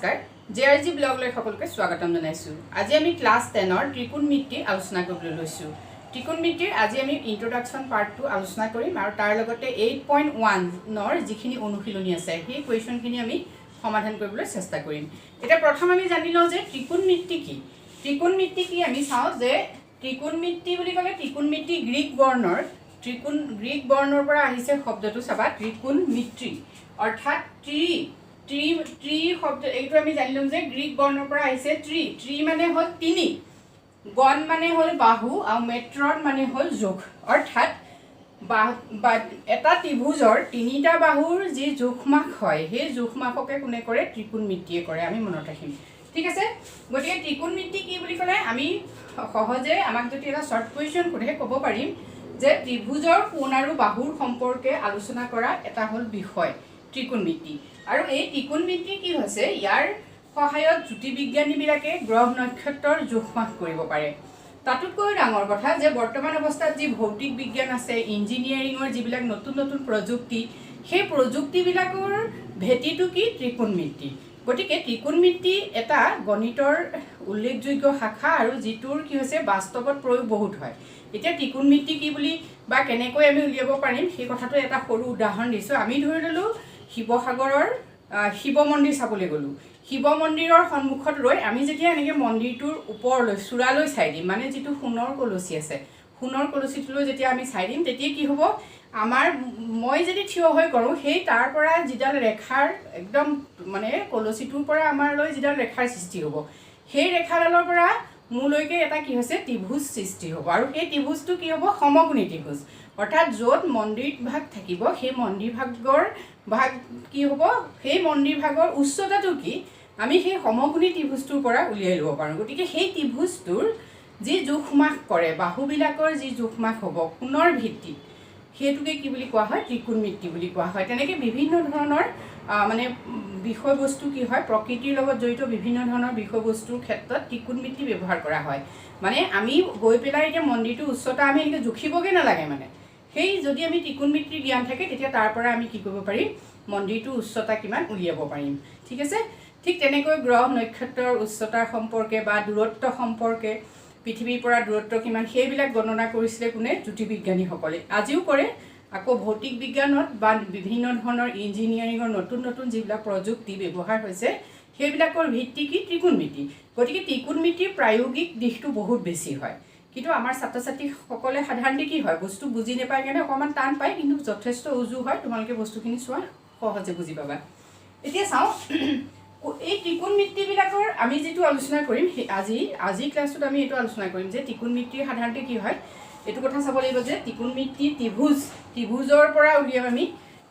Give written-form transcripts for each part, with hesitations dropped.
নমস্কাৰ জেআৰজি ব্লগলৈ সকলোকে স্বাগতম জনাইছো। আজি আমি ক্লাস 10ৰ ত্ৰিকোণমিতি আলোচনা কৰিবলৈ লৈছো। ত্ৰিকোণমিতিৰ আজি আমি ইন্ট্ৰোডাকশন পাৰ্ট 2 আলোচনা কৰিম আৰু তাৰ লগতে 8.1 নৰ যিখিনি অনুশীলনী আছে সেই কোৱেশ্চনখিনি আমি সমাধান কৰিবলৈ চেষ্টা কৰিম। এটা প্ৰথম আমি জানি লওঁ যে ত্ৰিকোণমিতি কি। ত্ৰিকোণমিতি কি আমি চাওঁ যে ত্ৰিকোণমিতি বুলি ক'লে ত্ৰিকোণমিতি গ্ৰীক বৰ্ণৰ পৰা আহিছে শব্দটো চাবা ত্ৰিকোণমিতি অৰ্থাৎ ত্ৰি শব্দ এইটো আমি জানি লম যে গ্ৰীক বৰ্ণৰ পৰা আহিছে ত্ৰি মানে হল তিনি, গণ মানে হল বাহু আৰু মেট্ৰন মানে হল যোগ। অৰ্থাৎ এটা ত্ৰিভুজৰ তিনিটা বাহুৰ যি যোগমাখ হয় সেই যোগমাখকে কোনে কৰে ত্ৰিকোণমিতিয়ে কৰে। আমি মনত ৰাখিম, ঠিক আছে। গতিকে ত্ৰিকোণমিতি কি বুলি ক'লে আমি সহজে আমাক যদি এটা শৰ্ট কুৱেশ্যন সোধে ক'ব পাৰিম যে ত্ৰিভুজৰ কোণ আৰু বাহুৰ সম্পৰ্কে আলোচনা কৰা এটা হল বিষয় ত্ৰিকোণমিতি। আৰু এই ত্ৰিকোণমিতি কি হৈছে ইয়াৰ সহায়ত জ্যোতিৰ্বিজ্ঞানীবিলাকে গ্ৰহ নক্ষত্ৰৰ জোখমাখ কৰিব পাৰে। তাতোতকৈ ডাঙৰ কথা যে বৰ্তমান অৱস্থাত যি ভৌতিক বিজ্ঞান আছে, ইঞ্জিনিয়াৰিঙৰ যিবিলাক নতুন নতুন প্ৰযুক্তি, সেই প্ৰযুক্তিবিলাকৰ ভেটিটো কি ত্ৰিকোণমিতি। গতিকে ত্ৰিকোণমিতি এটা গণিতৰ উল্লেখযোগ্য শাখা আৰু যিটোৰ কি হৈছে বাস্তৱত প্ৰয়োগ বহুত হয়। এতিয়া ত্ৰিকোণমিতি কি বুলি বা কেনেকৈ আমি উলিয়াব পাৰিম সেই কথাটো এটা সৰু উদাহৰণ দিছোঁ। আমি ধৰি ল'লোঁ শিৱসাগৰৰ শিৱ মন্দিৰ চাবলৈ গ'লোঁ। শিৱ মন্দিৰৰ সন্মুখত ৰৈ আমি যেতিয়া এনেকৈ মন্দিৰটোৰ ওপৰলৈ চূড়ালৈ চাই দিম, মানে যিটো সোণৰ কলচী আছে সোণৰ কলচীটোলৈ যেতিয়া আমি চাই দিম তেতিয়া কি হ'ব, মই যদি থিয় হৈ কৰোঁ সেই তাৰ পৰা যিডাল ৰেখাৰ একদম মানে কলচীটোৰ পৰা আমাৰলৈ যিডাল ৰেখাৰ সৃষ্টি হ'ব সেই ৰেখাডালৰ পৰা মোলৈকে এটা কি হৈছে ত্ৰিভুজ সৃষ্টি হ'ব। আৰু সেই ত্ৰিভুজটো কি হ'ব সমকোণী ত্ৰিভুজ। অৰ্থাৎ য'ত মন্দিৰ ভাগ থাকিব সেই মন্দিৰ ভাগৰ কি হ'ব, সেই মন্দিৰ ভাগৰ উচ্চতাটো কি আমি সেই সমকোণী ত্ৰিভুজটোৰ পৰা উলিয়াই ল'ব পাৰোঁ। গতিকে সেই ত্ৰিভুজটোৰ যি জোখমাখ কৰে বাহুবিলাকৰ যি জোখমাখ হ'ব কোণৰ ভিত্তিত সেইটোকে কি বুলি কোৱা হয় ত্ৰিকোণমিতি বুলি কোৱা হয়। তেনেকৈ বিভিন্ন ধৰণৰ মানে বিষয়বস্তু কি হয় প্ৰকৃতিৰ লগত জড়িত বিভিন্ন ধৰণৰ বিষয়বস্তুৰ ক্ষেত্ৰত ত্ৰিকোণমিতি ব্যৱহাৰ কৰা হয়। মানে আমি গৈ পেলাই এতিয়া মন্দিৰটোৰ উচ্চতা আমি এনেকৈ জুখিবগৈ নালাগে, মানে সেই যদি আমি ত্ৰিকোণমিতিৰ জ্ঞান থাকে তেতিয়া তাৰ পৰা আমি কি কৰিব পাৰিম মন্দিৰটোৰ উচ্চতা কিমান উলিয়াব পাৰিম, ঠিক আছে। ঠিক তেনেকৈ গ্ৰহ নক্ষত্ৰৰ উচ্চতাৰ সম্পৰ্কে বা দূৰত্ব সম্পৰ্কে পৃথিৱীৰ পৰা দূৰত্ব কিমান সেইবিলাক গণনা কৰিছিলে কোনে জ্যোতিৰ্বিজ্ঞানীসকলে, আজিও কৰে। আকৌ ভৌতিক বিজ্ঞানত বা বিভিন্ন ধৰণৰ ইঞ্জিনিয়াৰিঙৰ নতুন নতুন যিবিলাক প্ৰযুক্তি ব্যৱহাৰ হৈছে সেইবিলাকৰ ভিত্তি কি ত্ৰিকোণমিতি। গতিকে ত্ৰিকোণমিতিৰ প্ৰায়োগিক দিশটো বহুত বেছি হয়, কিন্তু আমাৰ ছাত্ৰ ছাত্ৰীসকলে সাধাৰণতে কি হয় বস্তু বুজি নাপায় কাৰণে অকণমান টান পায়, কিন্তু যথেষ্ট উজু হয়। তোমালোকে বস্তুখিনি চোৱা সহজে বুজি পাবা। এতিয়া চাওঁ এই ত্ৰিকোণমিতিবিলাকৰ আমি যিটো আলোচনা কৰিম আজি ক্লাছটোত আমি এইটো আলোচনা কৰিম যে ত্ৰিকোণমিতিৰ সাধাৰণতে কি হয় এইটো কথা চাব লাগিব যে ত্ৰিকোণমিতি ত্ৰিভুজৰ পৰা উলিয়াম আমি।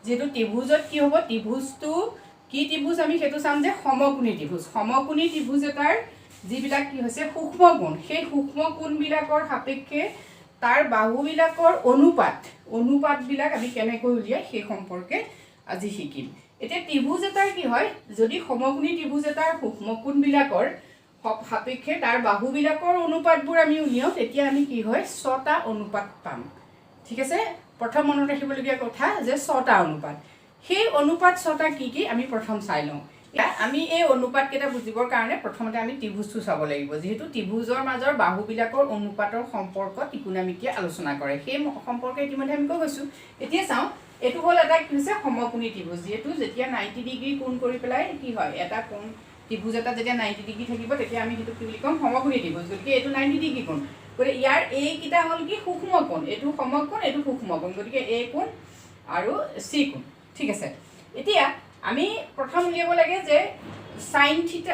যিহেতু ত্ৰিভুজত কি হ'ব ত্ৰিভুজটো কি ত্ৰিভুজ আমি সেইটো চাম যে সমকোণী ত্ৰিভুজ। সমকোণী ত্ৰিভুজ এটাৰ যিবিলাক কি হৈছে সূক্ষ্ম কোণ সেই সূক্ষ্ম কোণবিলাকৰ সাপেক্ষে তাৰ বাহুবিলাকৰ অনুপাতবিলাক আমি কেনেকৈ উলিয়াই সেই সম্পৰ্কে আজি শিকিম। এতিয়া ত্ৰিভুজ এটাৰ কি হয় যদি সমকোণী ত্ৰিভুজ এটাৰ সূক্ষ্ম কোণবিলাকৰ সাপেক্ষে তাৰ বাহুবিলাকৰ অনুপাতবোৰ আমি উলিয়াওঁ তেতিয়া আমি কি হয় 6টা অনুপাত পাম, ঠিক আছে। প্ৰথম মনত ৰাখিবলগীয়া কথা যে 6টা অনুপাত। সেই অনুপাত 6টা কি আমি প্ৰথম চাই লওঁ। আমি এই অনুপাতকেইটা বুজিবৰ কাৰণে প্ৰথমতে আমি ত্ৰিভুজটো চাব লাগিব। যিহেতু ত্ৰিভুজৰ মাজৰ বাহুবিলাকৰ অনুপাতৰ সম্পৰ্ক ত্ৰিকোণমিতিয়ে আলোচনা কৰে, সেই সম্পৰ্কে ইতিমধ্যে আমি কৈ গৈছোঁ। এতিয়া চাওঁ এইটো হ'ল এটা কি হৈছে সমকোণী ত্ৰিভুজ। যিহেতু যেতিয়া 90 ডিগ্ৰী কোণ কৰি পেলাই কি হয় এটা কোণ ত্ৰিভুজ এটা যেতিয়া 90 ডিগ্ৰী থাকিব তেতিয়া আমি সেইটো কি বুলি ক'ম সমকোণী ত্ৰিভুজ। গতিকে এইটো 90 ডিগ্ৰী কোণ। গতিকে ইয়াৰ এইকেইটা হ'ল কি সূক্ষ্ম কোণ, এইটো সমকোণ এইটো সূক্ষ্ম কোণ। গতিকে এ কোণ আৰু চি কোণ, ঠিক আছে। এতিয়া আমি প্ৰথম উলিয়াব লাগে যে সাইন থিটা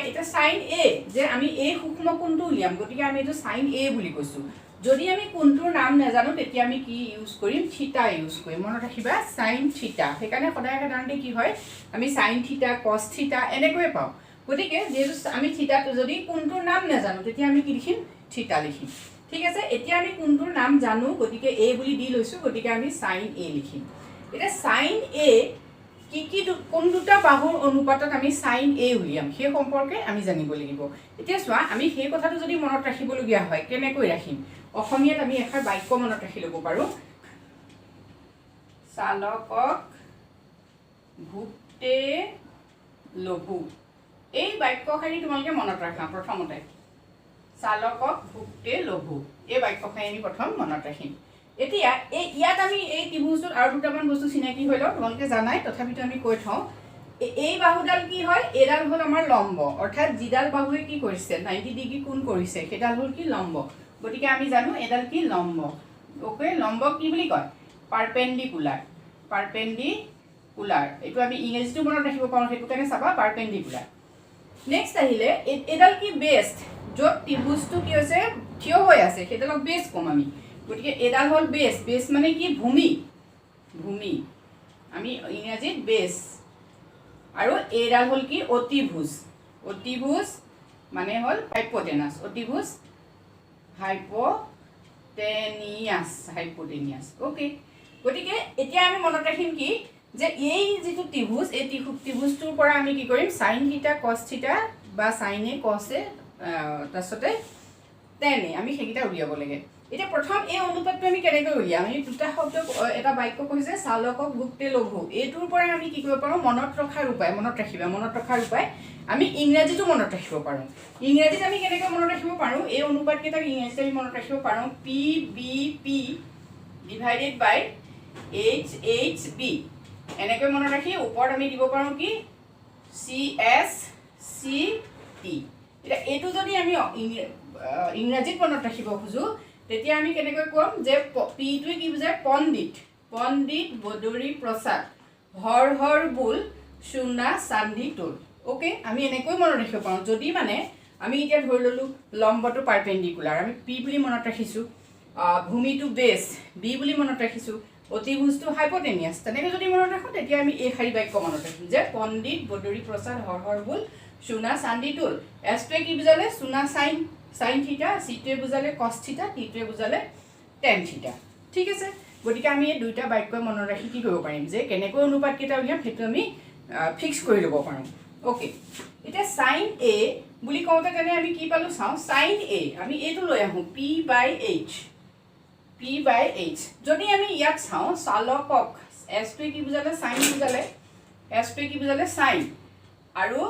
এতিয়া সাইন এ যে আমি এই সূক্ষ্ম কোণটো উলিয়াম। গতিকে আমি এইটো সাইন এ বুলি কৈছোঁ। যদি আমি কোণটোৰ নাম নাজানো তেতিয়া আমি কি ইউজ কৰিম থিটা ইউজ কৰিম। মনত ৰাখিবা সাইন থিটা। সেইকাৰণে সদায় সাধাৰণতে কি হয় আমি সাইন থিটা কছ থিটা এনেকৈয়ে পাওঁ। গতিকে যিহেতু আমি থিটাটো যদি কোণটোৰ নাম নাজানো তেতিয়া আমি কি লিখিম থিটা লিখিম, ঠিক আছে। এতিয়া আমি কোণটোৰ নাম জানো গতিকে এ বুলি দি লৈছোঁ, গতিকে আমি সাইন এ লিখিম। এতিয়া সাইন এ কোন দুটা বাহুৰ অনুপাতত আমি সাইন এ উলিয়াম সেই সম্পৰ্কে আমি জানিব লাগিব। এতিয়া চোৱা আমি সেই কথাটো যদি মনত ৰাখিবলগীয়া হয় কেনেকৈ ৰাখিম, অসমীয়াত আমি এষাৰ বাক্য মনত ৰাখি ল'ব পাৰোঁ। চালকক ভূতে লঘু এই বাক্যশাৰী তোমালোকে মনত ৰাখা প্ৰথমতে চালকক ভুক্তে লঘু এই বাক্যশাৰী আমি প্ৰথম মনত ৰাখিম এতিয়া ইয়াত আমি এই ত্ৰিভুজটোত আৰু দুটামান বস্তু চিনাকি হৈ লওঁ তোমালোকে জানাই তথাপিতো আমি কৈ থওঁ এই বাহুডাল কি হয় এডাল হ'ল আমাৰ লম্ব অৰ্থাৎ যিডাল বাহুৱে কি কৰিছে 90 ডিগ্ৰী কোণ কৰিছে সেইডাল হ'ল কি লম্ব গতিকে আমি জানো এডাল কি লম্ব ওকে লম্ব কি বুলি কয় পাৰপেণ্ডিকুলাৰ এইটো আমি ইংৰাজীটো মনত ৰাখিব পাৰোঁ সেইটো কাৰণে চাবা পাৰপেণ্ডিকুলাৰ নেক্সট আহিলে এডাল কি বেষ্ট য'ত ত্ৰিভুজটো কি হৈছে থিয় হৈ আছে সেইডালক বেষ্ট ক'ম আমি গতিকে এডাল হ'ল বেছ মানে কি ভূমি আমি ইংৰাজীত বেছ আৰু এডাল হ'ল কি অতিভুজ মানে হ'ল হাইপোটেনাছ অতিভুজ হাইপোটেনিয়াছ ওকে গতিকে এতিয়া আমি মনত ৰাখিম কি যে এই যিটো ত্ৰিভুজ এই ত্ৰিভুজটোৰ পৰা আমি কি কৰিম সাইন থিটা কস থিটা বা সাইনে কসে তাৰপিছতে টেনে আমি সেইকেইটা উলিয়াব লাগে এতিয়া প্ৰথম এই অনুপাতটো আমি কেনেকৈ উলিয়াম আমি দুটা শব্দ এটা বাক্য কৈছে চালকক ভুক্তে লঘু এইটোৰ পৰা আমি কি কৰিব পাৰোঁ মনত ৰখাৰ উপায় আমি ইংৰাজীটো মনত ৰাখিব পাৰোঁ ইংৰাজীত আমি কেনেকৈ মনত ৰাখিব পাৰোঁ এই অনুপাতকেইটাক ইংৰাজীত আমি মনত ৰাখিব পাৰোঁ PBP ডিভাইডেড বাই HHB এনেকৈ মনত ৰাখি ওপৰত আমি দিব পাৰোঁ কি CSCT এতিয়া এইটো যদি আমি ইংৰাজীত মনত ৰাখিব খোজোঁ তেতিয়া আমি কেনেকৈ ক'ম যে পিটোৱে কি বুজায় পণ্ডিত বদৰি প্ৰসাদ হৰ বুল সোণা চান্দি তোল ওকে আমি এনেকৈ মনত ৰাখিব পাৰোঁ যদি মানে আমি এতিয়া ধৰি ল'লোঁ লম্বটো পাৰপেণ্ডিকুলাৰ আমি পি বুলি মনত ৰাখিছোঁ ভূমিটো বেছ বি বুলি মনত ৰাখিছোঁ অতিভুজটো হাইপোটেনিয়াছ তেনেকৈ যদি মনত ৰাখোঁ তেতিয়া আমি এই শাৰী বাক্য মনত ৰাখিম যে পণ্ডিত বদৰি প্ৰসাদ হৰ বুল সোণা চান্দি তোল এছটোৱে কি বুজালে সোণা সাইন থিটা চিটোৱে বুজালে কস থিটা টিটোৱে বুজালে টেন থিটা ঠিক আছে গতিকে আমি এই দুইটা বাক্য মনত ৰাখি কি কৰিব পাৰিম যে কেনেকৈ অনুপাতকেইটা উলিয়াম সেইটো আমি ফিক্স কৰি ল'ব পাৰোঁ ওকে এতিয়া সাইন এ বুলি কওঁতে তেনে আমি কি পালোঁ চাওঁ সাইন এ আমি এইটো লৈ আহোঁ P/H যদি আমি ইয়াত চাওঁ চালকক এছটোৱে কি বুজালে সাইন বুজালে এছটোৱে কি বুজালে সাইন আৰু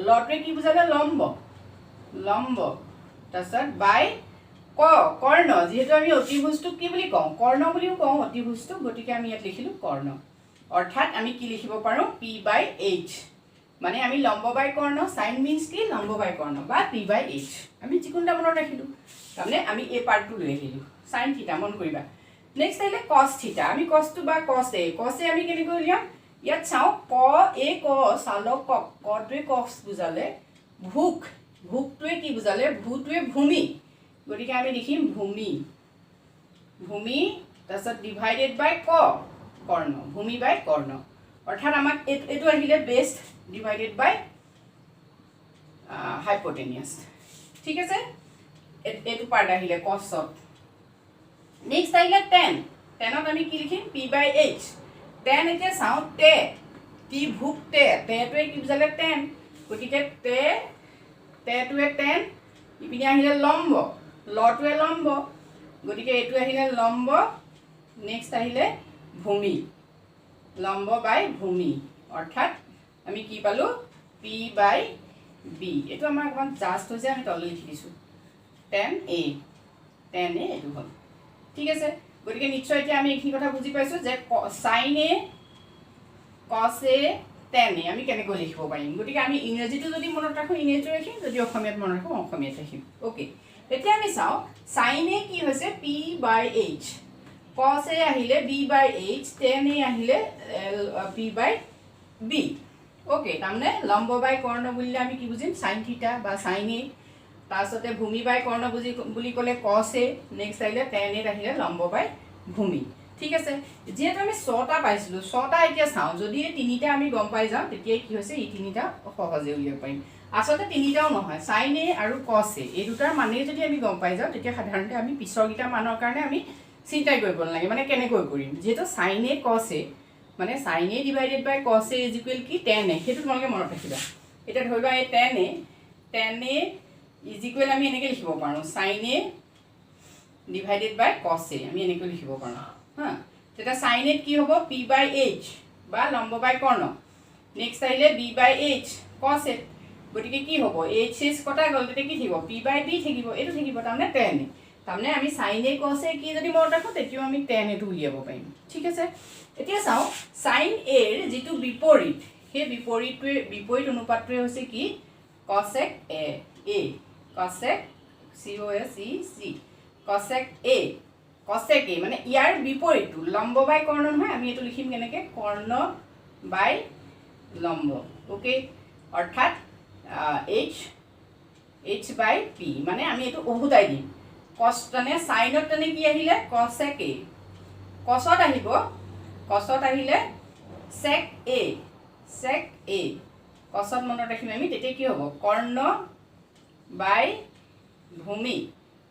লটোৱে কি বুজালে লম্ব তাৰপিছত বাই কৰ্ণ যিহেতু আমি অতিভুজটোক কি বুলি কওঁ কৰ্ণ বুলিও কওঁ অতিভুজটোক গতিকে আমি ইয়াত লিখিলোঁ কৰ্ণ অৰ্থাৎ আমি কি লিখিব পাৰোঁ P/H মানে আমি লম্ব বাই কৰ্ণ সাইন মিন্স কি লম্ব বাই কৰ্ণ বা P/H আমি যিকোনো এটা মনত ৰাখিলোঁ তাৰমানে আমি এই পাৰ্টটো লৈ আহিলোঁ সাইন থিটা মন কৰিবা নেক্সট আহিলে কস থিটা আমি কসটো বা কসে আমি কেনেকৈ উলিয়াম ইয়াত চাওঁ চালকক কটোৱে কস বুজালে ভোকটোৱে কি বুজালে ভূটোৱে ভূমি গতিকে আমি লিখিম ভূমি তাৰপিছত ডিভাইডেড বাই কৰ্ণ ভূমি বাই কৰ্ণ অৰ্থাৎ আমাক এইটো আহিলে বেষ্ট ডিভাইডেড বাই হাইপোটেনিয়াছ ঠিক আছে এইটো পাৰ্ট আহিলে কছত নেক্সট আহিলে টেনত আমি কি লিখিম P/H টেন এতিয়া চাওঁ টেটোৱে কি বুজালে টেন গতিকে টেটোৱে টেন ইপিনে আহিলে লম্ব লটোৱে লম্ব গতিকে এইটো আহিলে লম্ব নেক্সট আহিলে ভূমি লম্ব বাই ভূমি অৰ্থাৎ আমি কি পালোঁ P/B এইটো আমাৰ অকণমান জাষ্ট হৈছে আমি তললৈ লিখি দিছোঁ টেন এ এইটো হ'ল ঠিক আছে গতিকে নিশ্চয় এতিয়া আমি এইখিনি কথা বুজি পাইছোঁ যে সাইন এ কস এ টেন এ আমি কেনেকৈ লিখিব পাৰিম গতিকে আমি ইংৰাজীটো যদি মনত ৰাখোঁ ইংৰাজীটো ৰাখিম যদি অসমীয়াত মনত ৰাখোঁ অসমীয়াত ৰাখিম অ'কে এতিয়া আমি চাওঁ সাইন এ কি হৈছে P/H কস এ আহিলে B/H টেন এ আহিলে P/B ওকে তাৰমানে লম্ব বাই কৰ্ণ বুলিলে আমি কি বুজিম সাইন থিটা বা সাইন এ তাৰপিছতে ভূমি বাই কৰ্ণ বুলি ক'লে কস এ নেক্সট আহিলে টেন এত আহিলে লম্ব বাই ভূমি ঠিক আছে যিহেতু আমি 6টা পাইছিলোঁ 6টা এতিয়া চাওঁ যদি এই 3টা আমি গম পাই যাওঁ তেতিয়াই কি হৈছে এই 3টা সহজে উলিয়াব পাৰিম আচলতে 3টাও নহয় সাইন এ আৰু কস এ এই দুটাৰ মানেই যদি আমি গম পাই যাওঁ তেতিয়া সাধাৰণতে আমি পিছৰকেইটা মানৰ কাৰণে আমি চিন্তাই কৰিব নালাগে মানে কেনেকৈ কৰিম যিহেতু সাইন এ কস এ মানে sine a divided by cos a is equal কি টেন এ সেইটো তোমালোকে মনত ৰাখিবা এতিয়া ধৰি লোৱা এই টেন এ ইজ ইকুৱেল আমি এনেকৈ লিখিব পাৰোঁ sign a divided by cos এ আমি এনেকৈ লিখিব পাৰোঁ হা তেতিয়া সাইন এত কি হ'ব P/H বা লম্ব বাই কৰ্ণ নেক্সট আহিলে b/h cos a গতিকে কি হ'ব h কটা গ'ল তেতিয়া কি থাকিব p/b থাকিব এইটো থাকিব তাৰমানে tan a তাৰমানে আমি sin a cos a কি যদি মনত ৰাখোঁ তেতিয়াও আমি tan a টো উলিয়াব পাৰিম ঠিক আছে এতিয়া চাওঁ sin a ৰ যিটো বিপৰীত সেই বিপৰীত অনুপাতটোৱে হৈছে কি cosec a cosec cosec a cosec a মানে ইয়াৰ বিপৰীতটো লম্ব বাই কৰ্ণ নহয় আমি এইটো লিখিম কেনেকৈ কৰ্ণ বাই লম্ব ওকে অৰ্থাৎ h/p মানে আমি এইটো ওভতাই দিম cos মানে সাইনত তেনে কি আহিলে cosec a cosত আহিলে sec a cosত মনত ৰাখিম আমি তেতিয়া কি হ'ব কৰ্ণ বাই ভূমি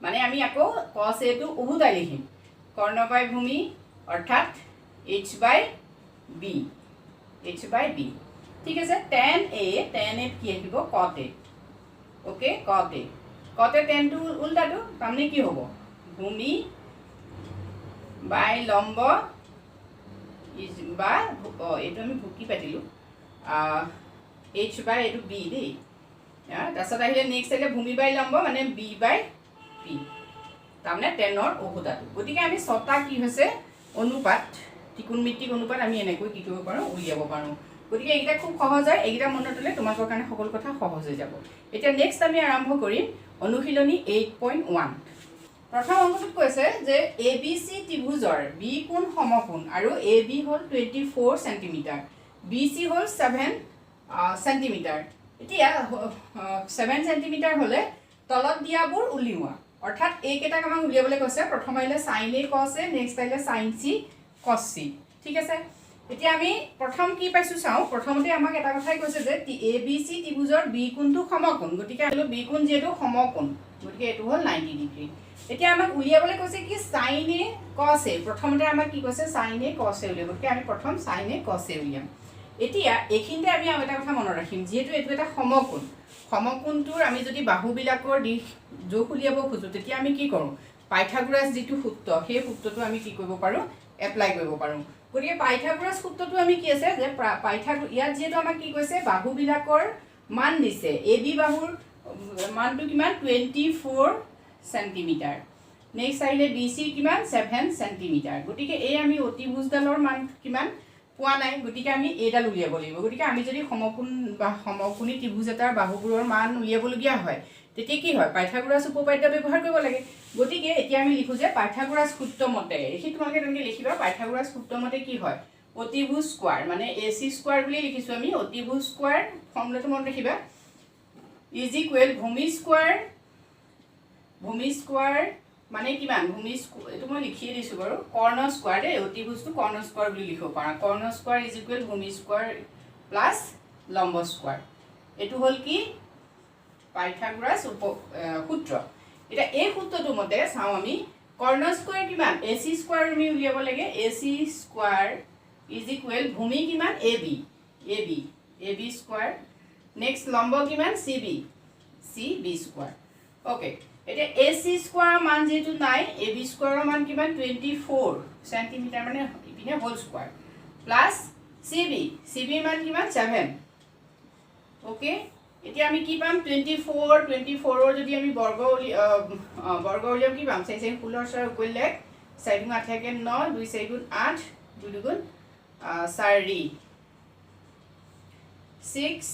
মানে আমি আকৌ cos a টো ওভতাই লিখিম কৰ্ণ বাই ভূমি অৰ্থাৎ h/b ঠিক আছে tan a কি আহিব cot a okay cot a tan টো উল্টাটো তাৰমানে কি হ'ব ভূমি বাই লম্ব বা এইটো আমি ভুকি পাতিলোঁ h/b দেই তাৰপিছত আহিলে নেক্সট আহিলে ভূমি বাই লম্ব মানে b/p তাৰমানে টেনৰ ওভতাটো গতিকে আমি ছটা কি হৈছে অনুপাত ত্ৰিকোণমিতিক অনুপাত আমি এনেকৈ কি কৰিব পাৰোঁ উলিয়াব পাৰোঁ গতিকে এইকেইটা খুব সহজ হয় এইকেইটা মনত হ'লে তোমালোকৰ কাৰণে সকলো কথা সহজ হৈ যাব এতিয়া নেক্সট আমি আৰম্ভ কৰিম অনুশীলনী 8.1 প্ৰথম অংকটোত কৈছে যে ABC ত্ৰিভুজৰ B কোণ সমকোণ আৰু AB হ'ল 24 সেন্টিমিটাৰ BC হ'ল 7 সেন্টিমিটাৰ এতিয়া 7 সেন্টিমিটাৰ হ'লে তলত দিয়াবোৰ উলিওৱা অৰ্থাৎ এইকেইটাক আমাক উলিয়াবলৈ কৈছে প্ৰথম আহিলে sin a cos a next আহিলে sin c cos c ঠিক আছে এতিয়া আমি প্ৰথম কি পাইছো চাও প্ৰথমতে আমাক এটা কথাই কৈছে যে ABC ত্ৰিভুজৰ B কোণটো সমকোণ গতিকে হলো B কোণ যেটো সমকোণ গতিকে এটো হ'ল 90 ডিগ্ৰী এতিয়া আমাক উলিয়াবলৈ কৈছে কি sin a cos a প্ৰথমতে আমাক কি কৈছে sin a cos a উলিয়াব গতিকে আমি প্ৰথম sin a cos a উলিয়াম এতিয়া এখিনতে আমি আৰু এটা কথা মনত ৰাখিম যেহেতু এটো এটা সমকোণটোৰ আমি যদি বাহুবিলাকৰ দিশ যোগ উলিয়াব খুজো তেতিয়া আমি কি কৰোঁ পাইথাগোৰাছ যিটো সূত্ৰ সেই সূত্ৰটো আমি কি কৰিব পাৰোঁ এপ্লাই কৰিব পাৰোঁ গতিকে পাইথাগোৰাছ সূত্ৰটো আমি কি আছে যে ইয়াত যেহেতু আমাক কি কৈছে বাহুবিলাকৰ মান দিছে AB বাহুৰ মানটো কিমান 24 সেন্টিমিটাৰ নেক্সট আহিলে BC কিমান 7 সেন্টিমিটাৰ গতিকে এই আমি অতিভুজডালৰ মান কিমান পোৱা নাই গতিকে আমি এইডাল উলিয়াব লাগিব গতিকে আমি যদি সমকোণ বা সমকোণী ত্ৰিভুজ এটাৰ বাহুবোৰৰ মান উলিয়াবলগীয়া হয় তেতিয়া কি হয় পাইথাগোৰাছ উপপাদ্য ব্যৱহাৰ কৰিব লাগে গতিকে এতিয়া আমি লিখো যে পাইথাগোৰাছ সূত্ৰ মতে এই তোমালোকে তেনেকৈ লিখিবা পাইথাগোৰাছ সূত্ৰ মতে কি হয় অতিভুজ স্কয়াৰ মানে AC স্কয়াৰ বুলি লিখিছো আমি অতিভুজ স্কয়াৰ ফৰ্মুলাটো মনত ৰাখিবা ইজ ইকুৱেল ভূমি স্কয়াৰ মানে কিমান ভূমি এটো মই লিখিয়ে দিছো বাৰু কৰ্ণ স্কয়াৰ দে অতিভুজটো কৰ্ণ স্কয়াৰ বুলি লিখিব পাৰা কৰ্ণ স্কয়াৰ ইজ ইকুৱেল ভূমি স্কয়াৰ প্লাস লম্ব স্কয়াৰ এটো হল কি পাইথাগোৰাছ সূত্ৰ এটা এই সূত্ৰটো মতে চাও আমি কৰ্ণ স্কয়াৰ কিমান AC স্কয়াৰ আমি উলিয়াব লাগে AC স্কয়াৰ ইজ ইকুৱেল ভূমি কিমান AB স্কয়াৰ নেক্সট লম্ব কিমান CB স্কয়াৰ ওকে এটা AC স্কয়াৰ মান যেটো নাই AB স্কয়াৰৰ মান কিমান 24 সেন্টিমিটাৰ মানে ইপিনে হোল স্কয়াৰ প্লাস CB মান কিমান 7 ওকে এতিয়া আমি কি পাম 24 ৰ যদি আমি বৰ্গ উলিয়াম কি পাম 6 16 16 কৰিলে 4 গুণ 8 থাকে 9 2 4 গুণ 8 2 গুণ 4 6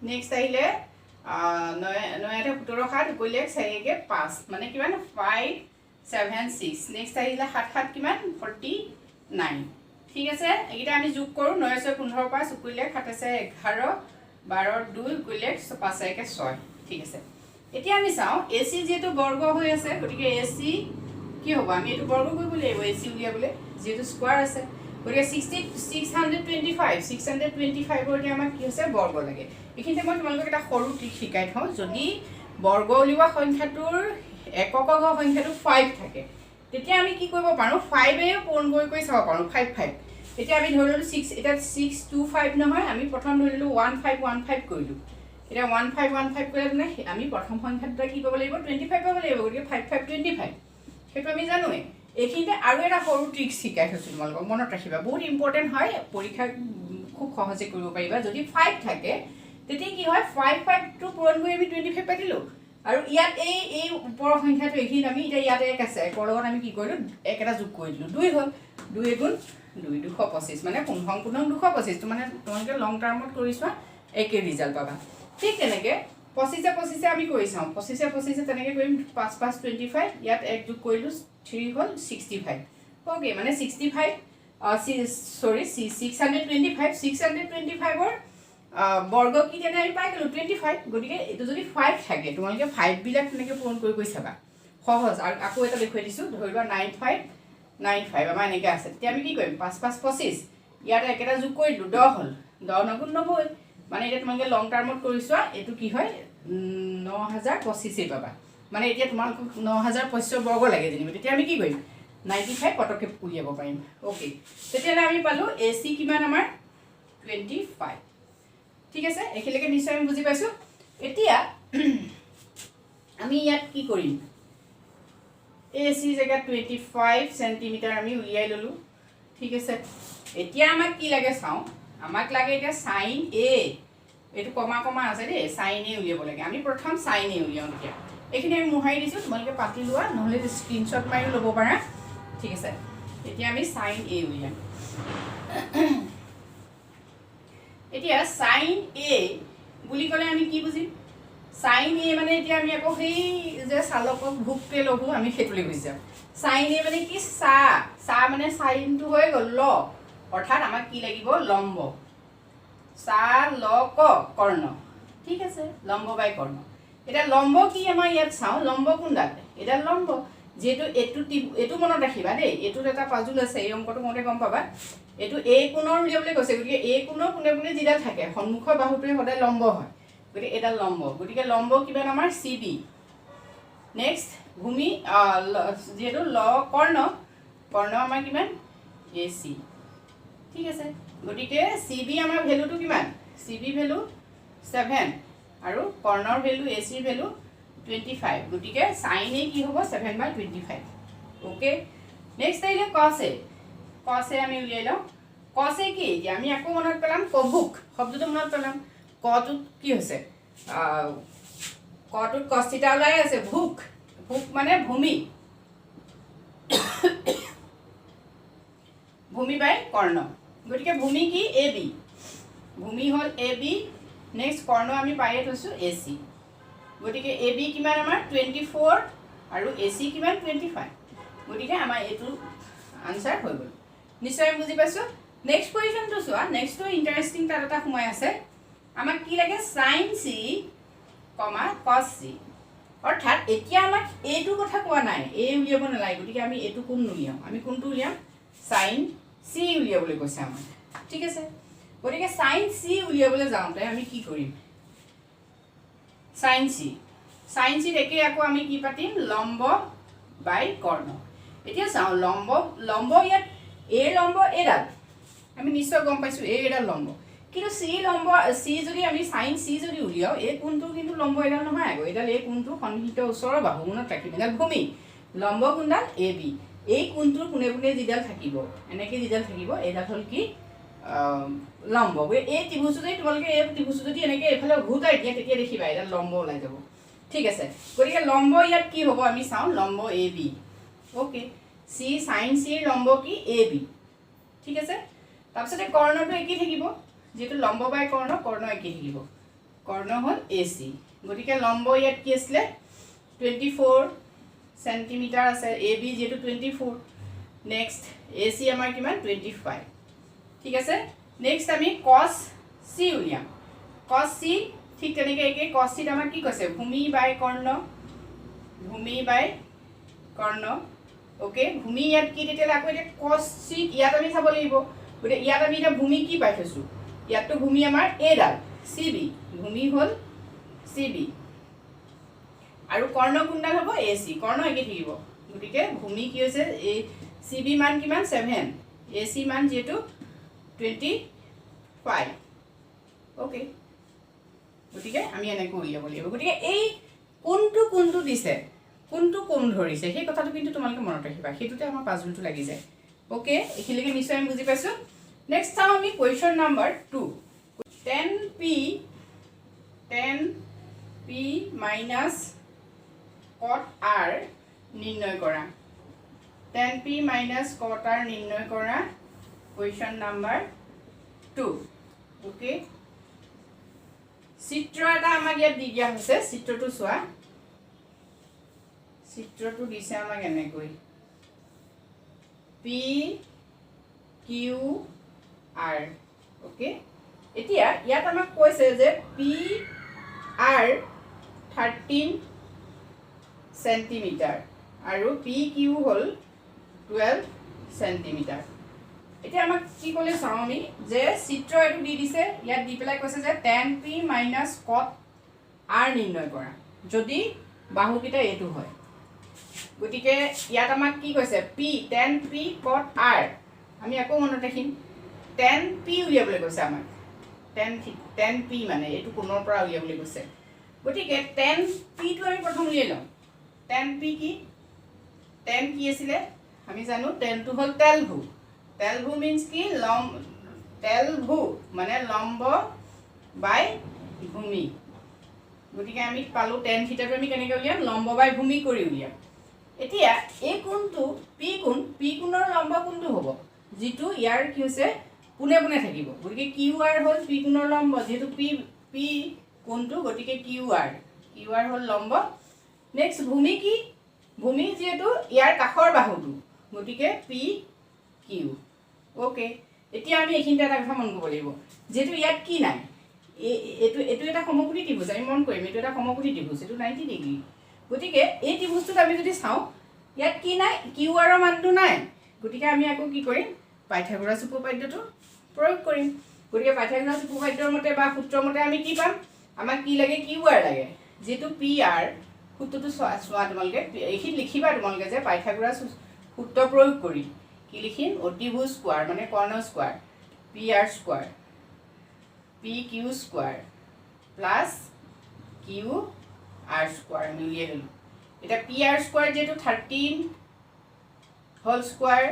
নেক্সট আহিলে 9 8 17 7 কৰিলে 4 কে 5 মানে কিমান 5 7 6 নেক্সট আহিলে 7 7 কিমান 49 ঠিক আছে এইটা আমি যোগ কৰো 9 6 15 5 কৰিলে 7 আছে 11 12 2 কৰিলে 5 1 6 ঠিক আছে এতিয়া আমি চাও AC যেটো বৰ্গ হৈ আছে গতিকে AC কি হ'ব আমি এটো বৰ্গ কৰিব লাগিব AC উলিয়াবলে যেটো স্কয়াৰ আছে গতিকে 625 ৰ আমাক কি হৈছে বৰ্গ লাগে এখিনতে মই তোমালোকক এটা সৰু ট্ৰিক শিকাই থওঁ যদি বৰ্গ উলিওৱা সংখ্যাটোৰ একক সংখ্যাটো 5 থাকে তেতিয়া আমি কি কৰিব পাৰো 5 এ পূৰণ কৰি চাব পাৰো 5 5 এতিয়া আমি ধৰিলো 6 এটা 625 নহয় আমি প্ৰথম ধৰিলো 1515 কৰিলো এটা 1515 কৰিলে আমি প্ৰথম সংখ্যাটো কি পাব লাগিব 25 পাব লাগিব গতিকে 5525 সেইটো আমি জানোৱে এখিনতে আৰু এটা সৰু ট্ৰিক শিকাই থৈছো তোমালোকক মনত ৰাখিবা বহুত ইম্পৰ্টেন্ট হয় পৰীক্ষা খুব সহজে কৰিব পাৰিবা যদি 5 থাকে তেতিয়া কি হয় 5 5 টো পূৰণ কৰি আমি 25 পাতিলো আৰু ইয়াত এই ওপৰৰ সংখ্যাটো এইখিনি আমি এতিয়া ইয়াতে 1 আছে একৰ লগত আমি কি কৰিলো 1 এটা যোগ কৰি দিলো 2 হ'ল 2 গুণ 2 225 মানে সম্পূৰ্ণ 225 তো মানে তোমালোকে লং টাৰ্মত কৰিছোৱা একে ৰিজাল্ট পাবা ঠিক তেনেকে 25 25 আমি কৰিছাও 25 25 তেনেকে কৰিম 5 5 25 ইয়াত 1 যোগ কৰিলো 3 হ'ল 65 ওকে মানে 65 sorry 625 625 ৰ বৰ্গ কি তেনে আমি পাই গলো 25 গতিকে এটো যদি 5 থাকে তোমালোকে 5 বিলাক তেনেকে পূৰণ কৰি কৰি চাবা সহজ আৰু আকৌ এটা দেখুৱাই দিছো ধৰিবা 95 আমাৰ এনেকে আছে তেতিয়া আমি কি কৰিম 5 5 25 ইয়াত একেটা যোগ কৰিলো 10 হ'ল 10 গুণ 90 মানে এটা তোমালোকে লং টাৰ্মত কৰিছোৱা এটো কি হয় 9025 পাবা মানে এতিয়া তোমালোক 9025 বৰ্গ লাগে যেনিবা তেতিয়া আমি কি কৰিম 95 পটকে উলিয়াব পাৰিম ওকে তেতিয়া আমি পালো AC কিমান আমাৰ 25 ঠিক আছে এখিলেকে নিশ্চয় আমি বুজি পাইছো এতিয়া আমি ইয়াত কি কৰিম AC জায়গা 25 সেমি আমি উলিয়াই ললো ঠিক আছে এতিয়া আমাক কি লাগে চাও আমাক লাগে এটা sin A এটো কমা কমা আছে দে sin A উলিয়াব লাগে আমি প্ৰথম sin A উলিয়াও এতিয়া এখিনি আমি মুহাই দিছো তোমালোকে পাতি লোৱা নহলে স্ক্ৰিনশ্বট মাৰি লব পাৰা ঠিক আছে এতিয়া আমি sin A উলিয়াম এতিয়া sin A বুলি কলে আমি কি বুজিম sin A মানে এতিয়া আমি আকৌ সেই যে চালকক ভুক্তে লঘু আমি হেতুলে বুজি যাম sin A মানে কি সা মানে sin টো হৈ গল ল অৰ্থাৎ আমাক কি লাগিব লম্ব সা ল ক কৰ্ণ ঠিক আছে লম্ব বাই কৰ্ণ এটা লম্ব কি আমাৰ ইয়াত চাও লম্ব কোনডাল এটা লম্ব যেটো এটু মনত ৰাখিবা দেই এটু এটা পাজুল আছে এই অংকটো মতে গম পাবা এটু a কোণৰ উলিয়াবলৈ কৈছে গতিকে a কোণৰ কোনে কোনে জিডাল থাকে সন্মুখৰ বাহুটোৱে সদায় লম্ব হয় গতিকে এটা লম্ব গতিকে লম্ব কিমান আমাৰ CB নেক্সট ভূমি যেটো ল কৰ্ণ আমাৰ কিমান AC ঠিক আছে গতিকে CB আমাৰ ভ্যালুটো কিমান CB ভ্যালু 7 আৰু কৰ্ণৰ ভ্যালু AC ভ্যালু 25 গতিকে sin A কি হ'ব 7/25 ওকে নেক্সট আইলে cos A আমি উলিয়াই লও cos A কি যে আমি আকৌ মনত পেলাম কভুক শব্দটো মনত পেলাম কটো কি হৈছে কটো cos থিটা ওলাই আছে ভুক মানে ভূমি ভূমি বাই কৰ্ণ গতিকে ভূমি কি AB ভূমি হল AB নেক্সট কৰ্ণ আমি পাইয়ে থৈছো AC গতিকে AB কিমান আমাৰ 24 আৰু AC কিমান 25 গতিকে আমাৰ এটো আনসাৰ হৈ গল নিশ্চয় বুজি পাইছো নেক্সট কোৱেশ্চনটো চোৱা নেক্সটটো ইন্টাৰেষ্টিং তাত এটা সময় আছে আমাক কি লাগে sin C, cos C অৰ্থাৎ এতিয়া আমাক এইটো কথা কোৱা নাই এই উলিয়াব নালাগে গতিকে আমি এটো কোন উলিয়াম আমি কোনটো উলিয়াম sin C উলিয়াবলৈ কৈছে আমাক ঠিক আছে গতিকে sin C উলিয়াবলৈ যাওঁতে আমি কি কৰিম sin C দেখি আকৌ আমি কি পাতিম লম্ব বাই কৰ্ণ এতিয়া চাও লম্ব ইয়াত a লম্ব এডাল আমি নিশ্চয় গম পাইছো এডাল লম্ব কিন্তু C যদি আমি sin C যদি উলিয়াও এই কোণটো কিন্তু লম্ব এডাল নহয় আগো এডাল এই কোণটো সন্নিহিত ওচৰৰ বাহুগুণত ৰাখিম এডাল ভূমি লম্ব কোণডাল AB এই কোণটোৰ কোনে কোনে জিডাল থাকিব এনেকৈ জিডাল থাকিব এডাল হল কি লম্ব এই ত্ৰিভুজ যদি তোমালোকে এই ত্ৰিভুজ যদি এনেকৈ এফালে ঘুটাই দিয়া তেতিয়া দেখিবা এডাল লম্ব ওলাই যাব ঠিক আছে গতিকে লম্ব ইয়াত কি হ'ব আমি চাও লম্ব AB ওকে sin C লম্ব কি AB ঠিক আছে তাৰপিছতে কৰ্ণটো একি থাকিব যেটো লম্ব বাই কৰ্ণ একি থাকিব কৰ্ণ হল AC গতিকে লম্ব ইয়াত কি আছিল 24 সেন্টিমিটাৰ আছে AB যেটো 24 নেক্সট AC আমাৰ কিমান 25 ঠিক আছে নেক্সট আমি cos C উলিয়াম cos C ঠিক তেনেকৈ একে cos C আমাৰ কি কৈছে ভূমি বাই কৰ্ণ ওকে ভূমি ইয়াত কি তেতিয়া আকৌ এটা cos C ইয়াত আমি চাব লাগিব গতিকে ইয়াত আমি এটা ভূমি কি পাই থৈছো ইয়াতটো ভূমি আমাৰ a ডাল CB ভূমি হল CB আৰু কৰ্ণ কোনডাল হ'ব AC কৰ্ণ একে থাকিব গতিকে ভূমি কি হৈছে এই CB মান কিমান 7 AC মান যেটো 25 ওকে গতিকে আমি এনেকৈ উলিয়াব লাগিব গতিকে এই কোনটো দিছে কোনটো কোন ধৰিছে সেই কথাটো কিন্তু তোমালোকে মনত ৰাখিবা হেতুতে আমাৰ পাজলটো লাগি যায় ওকে এখিলৈকে নিশ্চয় আমি বুজি পাইছো নেক্সট চাওঁ আমি question number 2 10p minus cot r নিৰ্ণয় কৰা 10p মাইনাছ cot r নিৰ্ণয় কৰা কুৱেশ্যন নাম্বাৰ 2 ওকে চিত্ৰ এটা আমাক ইয়াত দি দিয়া হৈছে চিত্ৰটো চোৱা চিত্ৰটো দিছে আমাক এনেকৈ p q r ওকে এতিয়া ইয়াত আমাক কৈছে যে p r 13 সেন্টিমিটাৰ আৰু p q হ'ল 12 সেন্টিমিটাৰ এতিয়া আমাক কি ক'লে চাওঁ আমি যে চিত্ৰ এটো দি দিছে ইয়াত দি পেলাই কৈছে যে 10p cot r নিৰ্ণয় কৰা যদি বাহুকিটা এটো হয় গতিকে ইয়াত আমাক কি কৈছে p 10p cot r আমি আকৌ মনত ৰাখিম 10p উলিয়াবলৈ কৈছে আমাক 10p মানে এটো কোণৰ পৰা উলিয়াবলৈ কৈছে গতিকে 10p টো আমি প্ৰথম উলিয়াই লম 10p কি 10 কি আছিল আমি জানো 10 টো হ'ল তেলভু তেলভু means কি তেলভু মানে লম্ব বাই ভূমি গতিকে আমি পালো 10 থিটাটো আমি কেনেকৈ উলিয়াম লম্ব বাই ভূমি কৰি উলিয়াম এতিয়া এই কোণটো p কোণৰ লম্ব কোণটো হ'ব যেটো ইয়াৰ কি হৈছে পুনে পুনে থাকিব গতিকে qr হ'ল p কোণৰ লম্ব যেটো p কোণটো গতিকে qr হ'ল লম্ব নেক্সট ভূমি কি ভূমি যেটো ইয়াৰ কাষৰ বাহুটো গতিকে p q ওকে এতিয়া আমি এখিনটা এটা কথা মন কৰিব লাগিব যেটো ইয়াত কি নাই এটো এটা সমকোণী ত্ৰিভুজ আমি মন কৰিম এটো এটা সমকোণী ত্ৰিভুজ এটো 90 ডিগ্ৰী গতিকে এই ত্ৰিভুজটোত আমি যদি চাওঁ ইয়াত কি নাই qr ৰ মানটো নাই গতিকে আমি আকৌ কি কৰিম পাইথাগোৰাছ উপপাদ্যটো প্ৰয়োগ কৰিম গতিকে পাইথাগোৰাছ উপপাদ্যৰ মতে বা সূত্ৰৰ মতে আমি কি পাম আমাক কি লাগে qr লাগে যেটো pr সূত্ৰটো চোৱা তোমালকে এইখিনি লিখিবা তোমালকে যে পাইথাগোৰাছ সূত্ৰ প্ৰয়োগ কৰি কি লিখিম অতিভুজ স্কয়াৰ মানে কৰ্ণ square pr square pq square plus qr square মিলিয়ে গল এটা pr স্কয়াৰ যেটো 13 হোল স্কয়াৰ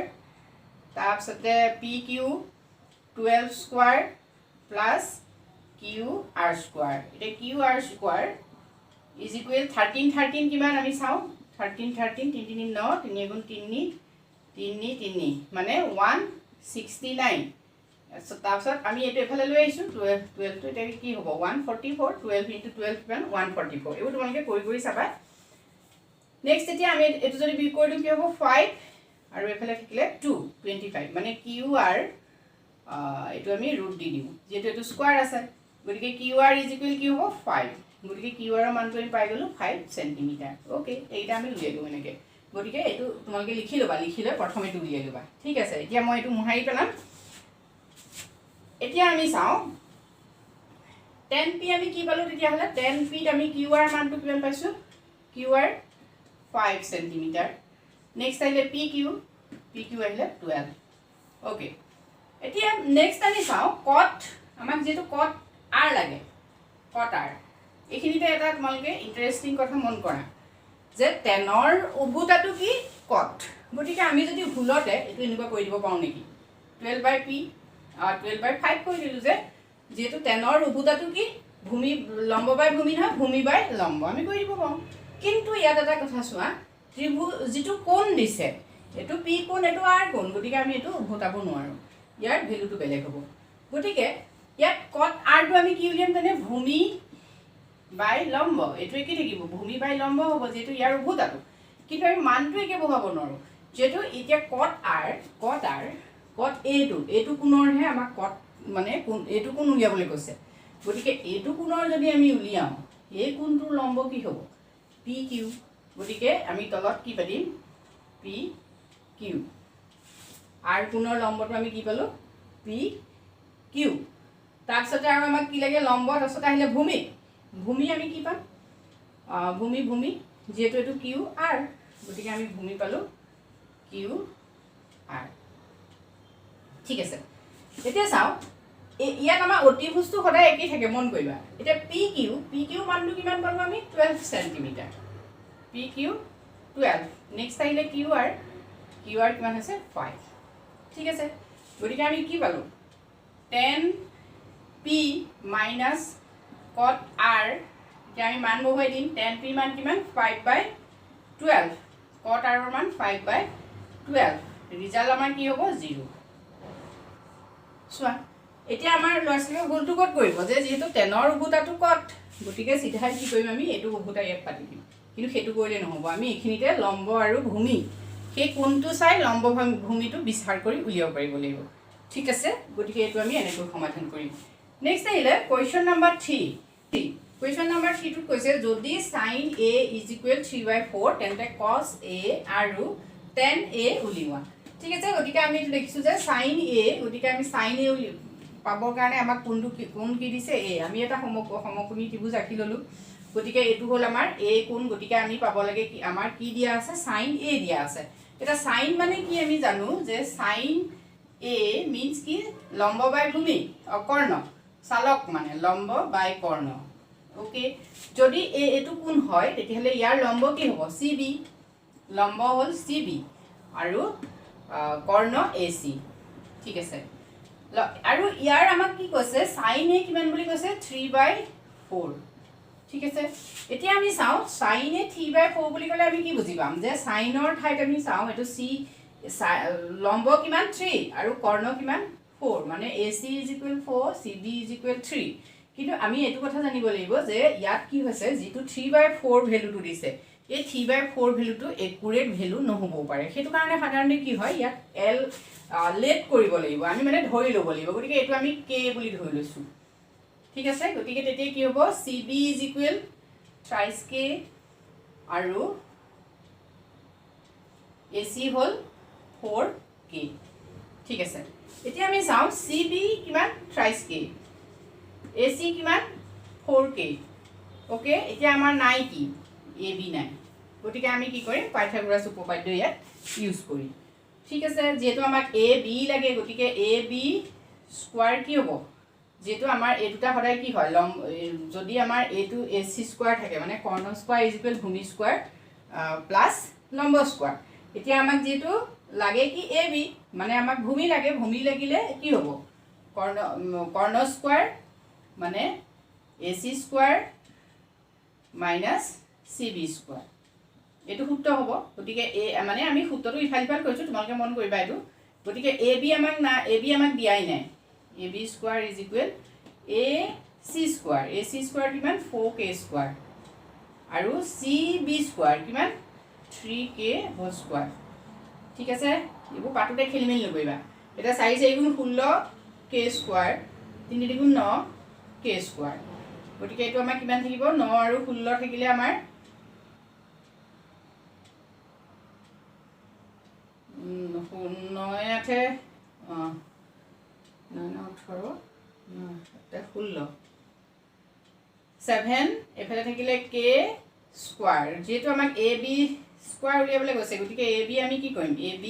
তাৰপিছতে pq 12 square plus qr square এটা qr স্কয়াৰ is equal 13 কিমান আমি চাও 13 3 3 9 3 গুণ 3 মানে 169 তাৰপিছত আমি এটো এফালে লৈ আহিছো 12 টো এটা কি হ'ব 144 12 * 12 কিমান 144 এটো তোমালোকে কৰি চাবা নেক্সট এতিয়া আমি এটো যদি বি কৰি দিও কি হ'ব 5 আৰু এফালে থাকিলে 2 25 মানে qr এটো আমি ৰুট দি দিও যেটো এটো স্কয়াৰ আছে গতিকে qr = কি হ'ব 5 গতিকে qr ৰ মানটো আমি পাই গলো 5 সেন্টিমিটাৰ ওকে এইটা আমি উলিয়াই দিও এনেকে গতিকে এটো তোমালোকে লিখি লৈ প্ৰথমে এটো উলিয়াই লবা ঠিক আছে এতিয়া মই এটো মুহাৰি পেলাম এতিয়া আমি চাও 10p আমি কি পালো তেতিয়া হলে 10p ত আমি qr মানটো কিমান পাইছো qr 5 সেন্টিমিটাৰ নেক্সট আহিলে pq আহিলে 12 ওকে এতিয়া নেক্সট আমি চাও cot আমাক যেটো cot r লাগে cot r এখিনিতে এটা তোমালকে ইন্টারেস্টিং কথা মন কৰা যে 10 ৰ উভুতাটো কি cot গতিকে আমি যদি ভুলতে এটো এনেকুৱা কৰি দিব পাও নেকি 12/p 12/5 কৰি দিলো যে যেটো 10 ৰ উভুতাটো কি ভূমি লম্ব বাই ভূমি নহয় ভূমি বাই লম্ব আমি কৰি দিব পাও কিন্তু ইয়াত এটা কথা চোৱা ত্ৰিভুজ যেটো কোণ দিছে এটো p কোণ এটো r কোণ গতিকে আমি এটো উভতাব নোৱাৰো ইয়াৰ ভ্যালুটো বেলেগ হ'ব গতিকে ইয়াত cot r টো আমি কি উলিয়াম তেনে ভূমি বাই লম্ব এটো কি থাকিব ভূমি বাই লম্ব হ'ব যেটো ইয়াৰ উভতাটো কিন্তু আমি মানটো একে বহাব নোৱাৰো যেটো এতিয়া cot এটো কোণৰহে আমাক cot মানে এটো কোণ উলিয়াবলৈ কৈছে গতিকে এটো কোণৰ যদি আমি উলিয়াও এই কোণটোৰ লম্ব কি হ'ব pq গতিকে আমি তলত কি পাদিম pq r কোণৰ লম্বটো আমি কি পালো pq তাৰপিছতে আৰু আমাক কি লাগে লম্ব তাৰপিছতে আহিলে ভূমি আমি কি পাম ভূমি যেটো এটো qr গতিকে আমি ভূমি পালো qr ঠিক আছে এতিয়া চাও ইয়াত আমাৰ অতিভুজটো সদায় একেই থাকে মন কৰিবা এটা pq মানটো কিমান পালো আমি 12 সেন্টিমিটাৰ pq 12 নেক্সট আহিলে qr কিমান আছে 5 ঠিক আছে গতিকে আমি কি পালো tan p minus cot r এতিয়া আমি মান বহুৱাই দিম tan p মান কিমান 5/12 cot r ৰ মান 5/12 ৰিজাল্ট আমাৰ কি হ'ব 0 চোৱা এতিয়া আমাৰ ল'ৰাছোৱালীয়ে ভুলটো ক'ত কৰিব যে যেহেতু টেনৰ উভুতাটো কট গতিকে চিধাই কি কৰিম আমি এইটো উভুতা ইয়াত পাতি দিম কিন্তু সেইটো কৰিলে নহ'ব আমি এইখিনিতে লম্ব আৰু ভূমি সেই কোণটো চাই লম্ব ভূমিটো বিচাৰ কৰি উলিয়াব পাৰিব লাগিব ঠিক আছে গতিকে এইটো আমি এনেকৈ সমাধান কৰিম নেক্সট আহিলে কুৱেশ্যন নম্বৰ 3 কুৱেশ্যন নম্বৰ 3 টোত কৈছে যদি sin a = 3/4 তেন্তে cos a আৰু tan a উলিওৱা ঠিক আছে গতিকে আমি এইটো দেখিছোঁ যে sin a গতিকে আমি sin a পাবৰ কাৰণে আমাক কোনটো কোন কি দিছে a আমি এটা সমকোণী ত্ৰিভুজ আঁকি ল'লোঁ গতিকে এইটো হ'ল আমাৰ a কোণ গতিকে আমি পাব লাগে কি আমাৰ কি দিয়া আছে sin a দিয়া আছে এটা sin মানে কি আমি জানো যে sin a means কি লম্ব বাই ভূমি কৰ্ণ চালক মানে লম্ব বাই কৰ্ণ ওকে যদি a এটো কোণ হয় তেতিয়াহ'লে ইয়াৰ লম্ব কি হ'ব cb লম্ব হ'ল cb আৰু কৰ্ণ ac ঠিক আছে আৰু ইয়াৰ আমাক কি কৈছে sin a কিমান বুলি কৈছে 3/4 ঠিক আছে এতিয়া আমি চাও sin a 3/4 বুলি ক'লে আমি কি বুজি পাম যে sinৰ ঠাইত আমি চাও এটো c লম্ব কিমান 3 আৰু কৰ্ণ কিমান 4 মানে ac = 4 cb = 3 কিন্তু আমি এটো কথা জানিব লাগিব যে ইয়াত কি হৈছে যেটো 3/4 ভ্যালুটো দিছে এই 3/4 ভ্যালুটো একুৰেট ভ্যালু নহব পাৰে হেতু কাৰণে সাধাৰণতে কি হয় ইয়াত l লেট কৰিব লাগিব আমি মানে ধৰি ল'ব লাগিব গতিকে এটো আমি k বুলি ধৰি লৈছো ঠিক আছে গতিকে তেতিয়া কি হ'ব cb = thrice k আৰু ac হ'ল 4k ঠিক আছে এতিয়া আমি চাও cb কিমান thrice k ac কিমান 4k ওকে এতিয়া আমাৰ নাই কি ab নাই গতিকে আমি কি কৰিম পাইথাগোৰাছ উপপাদ্য ইয়াত ইউজ কৰিম ঠিক আছে যেহেতু আমাক ab লাগে গতিকে ab স্কয়াৰ কি হ'ব যেহেতু আমাৰ এই দুটা সদায় কি হয় যদি আমাৰ এটো ac স্কয়াৰ থাকে মানে কৰ্ণ স্কয়াৰ = ভূমি স্কয়াৰ প্লাস লম্ব স্কয়াৰ এতিয়া আমাক যেহেতু লাগে কি ab মানে আমাক ভূমি লাগে ভূমি লাগিলে কি হ'ব কৰ্ণ স্কয়াৰ মানে ac square minus cb square এটো সূত্ৰ হ'ব গতিকে a মানে আমি সূত্ৰটো ইফাল কৰিছো তোমালোকে মন কৰিবা এটো গতিকে ab আমাক না ab আমাক দিয়াই নাই ab square = ac square ac square কিমান 4k স্কয়াৰ আৰু cb স্কয়াৰ কিমান 3k হোল স্কয়াৰ ঠিক আছে এইবোৰ পাটুতে খেলিমেলি নকৰিবা এটা 4 4 গুণ 16 k স্কয়াৰ 3 গুণ 9 k স্কয়াৰ গতিকে এটো আমাৰ কিমান থাকিব 9 আৰু 16 থাকিলে আমাৰ 9 8 9 18 7 এফালে থাকিলে k স্কয়াৰ যেটো আমাক ab স্কয়াৰ উলিয়াবলৈ গৈছে গতিকে ab আমি কি কৰিম ab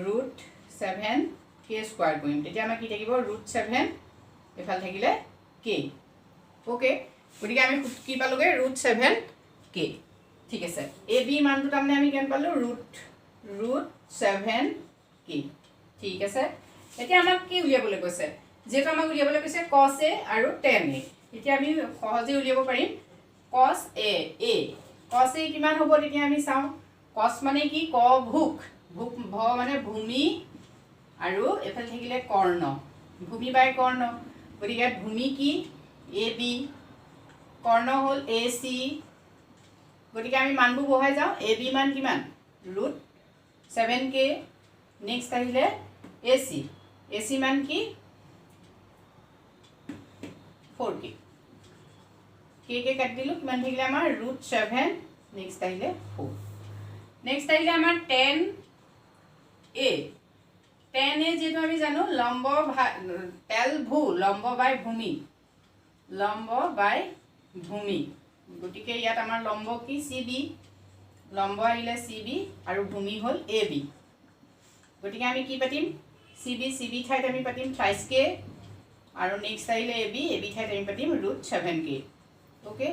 √7 k স্কয়াৰ কৰিম তেতিয়া আমাৰ কি থাকিব √7 এফালে থাকিলে k ওকে গতিকে আমি কি পালোগে √7 k ঠিক আছে ab মানটো তাৰমানে আমি কেন পালো √7 k ঠিক আছে এতিয়া আমাক কি উলিয়াবলৈ কৈছে যেটো আমাক উলিয়াবলৈ কৈছে cos a আৰু tan a এতিয়া আমি সহজে উলিয়াব পাৰিম cos a cos a কিমান হ'ব তেতিয়া আমি চাও cos মানে কি ক ভুক ভুক ভ মানে ভূমি আৰু এফালে থাকিলে কৰ্ণ ভূমি বাই কৰ্ণ গতিকে ভূমি কি ab কৰ্ণ হ'ল ac গতিকে আমি মানবোৰ বহাই যাও ab মান কিমান √7k নেক্সট আহিলে ac মান কি 4k k কাটি দিলো কিমান থাকিলে আমাৰ √7 নেক্সট আহিলে 4 নেক্সট আহিলে আমাৰ tan a যেটো আমি জানো লম্ব তেল ভূ লম্ব বাই ভূমি গতিকে ইয়াত আমাৰ লম্ব কি cb লম্ব আহিলে cb আৰু ভূমি হ'ল ab গতিকে আমি কি পাতিম cb ঠাইত আমি পাতিম thrice k আৰু নেক্সট আহিলে ab ঠাইত আমি পাতিম √7k ওকে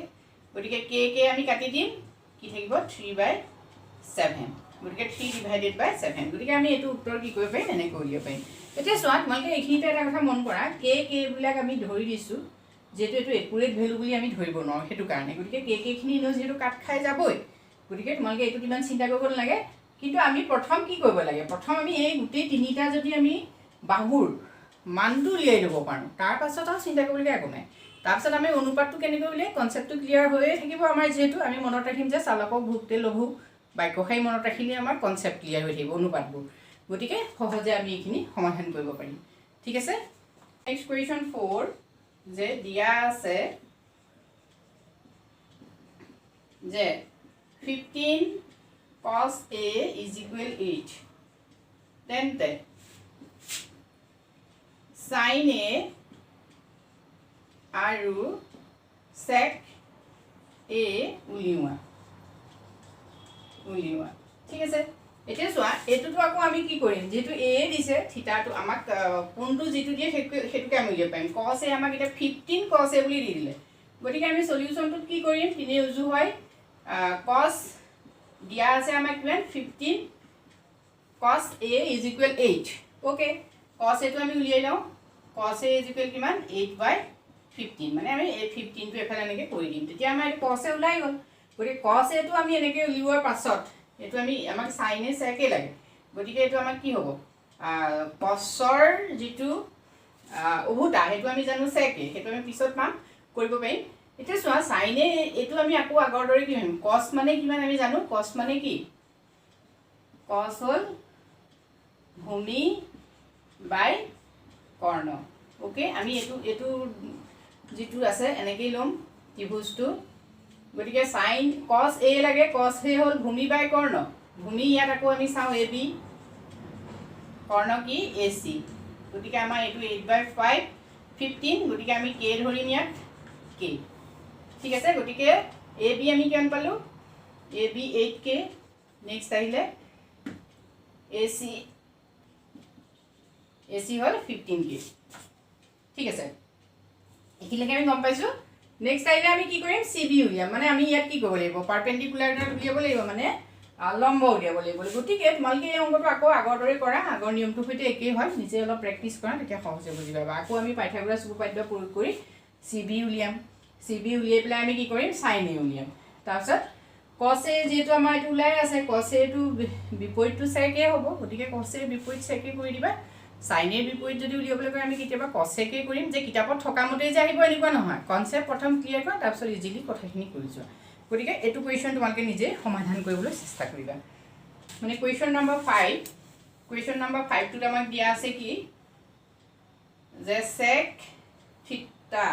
গতিকে k আমি কাটি দিম কি থাকিব 3/7 গতিকে 3 / 7 গতিকে আমি এটো উত্তৰ কি কৰিব পাৰিম এনে কৰিব পাৰিম এতিয়া চোৱা তোমালোকে এইখিনিতে এটা কথা মন কৰা কেবিলাক আমি ধৰি দিছোঁ যিহেতু এইটো একুৰেট ভেলু বুলি আমি ধৰিব নোৱাৰোঁ সেইটো কাৰণে গতিকে কেখিনি এনেও যিহেতু কাট খাই যাবই গতিকে তোমালোকে এইটোত ইমান চিন্তা কৰিব নালাগে কিন্তু আমি প্ৰথম কি কৰিব লাগে প্ৰথম আমি এই গোটেই তিনিটা যদি আমি বাহুৰ মানটো উলিয়াই ল'ব পাৰোঁ তাৰপাছত আৰু চিন্তা কৰিবলগীয়া একো নাই তাৰপিছত আমি অনুপাতটো কেনেকৈ উলিয়াই কনচেপ্টটো ক্লিয়াৰ হৈয়ে থাকিব আমাৰ যিহেতু আমি মনত ৰাখিম যে চালকক ভুক্তে লঘু বাক্যশাৰী মনত ৰাখিলে আমাৰ কনচেপ্ট ক্লিয়াৰ হৈ থাকিব অনুপাতবোৰ গতিকে সহজে আমি এইখিনি সমাধান কৰিব পাৰিম ঠিক আছে নেক্সট কুৱেশ্যন 4 যে দিয়া আছে যে 15 cos A is equal 8 তেন্তে sin A আৰু sec A উলিওৱা ঠিক আছে এতিয়া চোৱা এইটোতো আকৌ আমি কি কৰিম যেহেতু A দিছে থিতাটো আমাক কোনটো যিটো দিয়ে সেইটোকে আমি উলিয়াব পাৰিম cos A আমাক এতিয়া 15 cos A বুলি দি দিলে গতিকে আমি সলিউশনটোত কি কৰিম তিনি উজু হয় cos দিয়া আছে আমাক কিমান 15 cos A is equal 8 okay cos A টো আমি উলিয়াই লওঁ cos A is equal কিমান 8/15 মানে আমি এই 15 টো এফালে এনেকৈ কৰি দিম তেতিয়া আমাৰ এইটো cos A ওলাই গ'ল গতিকে cos A টো আমি এনেকৈ উলিওৱাৰ পাছত এইটো আমি আমাক sin A sec A লাগে গতিকে এইটো আমাক কি হ'ব cosৰ যিটো উভুতা সেইটো আমি জানো sec A সেইটো আমি পিছত পাম কৰিব পাৰিম এতিয়া চোৱা sin A এইটো আমি আকৌ আগৰ দৰে কি কৰিম cos মানে কিমান আমি জানো cos মানে কি cos হ'ল ভূমি বাই কৰ্ণ ওকে আমি এইটো যিটো আছে এনেকেই ল'ম ত্ৰিভুজটো গতিকে sin cos A লাগে cos A হ'ল ভূমি বাই কৰ্ণ ভূমি ইয়াত আকৌ আমি চাওঁ AB কৰ্ণ কি AC গতিকে আমাৰ এইটো 8/5 15 গতিকে আমি k ধৰিম ইয়াত k ঠিক আছে গতিকে AB আমি কিমান পালোঁ AB 8k নেক্সট আহিলে AC হ'ল 15k ঠিক আছে এইখিনিলৈকে আমি গম পাইছোঁ নেক্সট আহিলে আমি কি কৰিম CB উলিয়াম মানে আমি ইয়াত কি কৰিব লাগিব পাৰপেণ্ডিকুলাৰ উলিয়াব লাগিব মানে লম্ব উলিয়াব লাগিব গতিকে তোমালোকে এই অংকটো আকৌ আগৰ দৰে কৰা আগৰ নিয়মটোৰ সৈতে একেই হয় নিজে অলপ প্ৰেক্টিছ কৰা তেতিয়া সহজে বুজি পাবা আকৌ আমি পাইথাগোৰাছ উপপাদ্য প্ৰয়োগ কৰি CB উলিয়াম CB উলিয়াই পেলাই আমি কি কৰিম sin A উলিয়াম তাৰপিছত cos A যিহেতু আমাৰ এইটো ওলাই আছে cos A টো বিপৰীতটো sec A হ'ব গতিকে cos A বিপৰীত sec A কৰি দিবা sin A বিপৰীত যদি উলিয়াবলৈ কয় আমি কেতিয়াবা cos sec A কৰিম যে কিতাপত থকা মতেই যে আহিব এনেকুৱা নহয় কনচেপ্ট প্ৰথম ক্লিয়াৰ কৰা তাৰপিছত ইজিলি কথাখিনি কৰি যোৱা গতিকে এইটো কুৱেশ্যন তোমালোকে নিজে সমাধান কৰিবলৈ চেষ্টা কৰিবা মানে কুৱেশ্যন নম্বৰ 5 টোত আমাক দিয়া আছে কি যে sec থিটা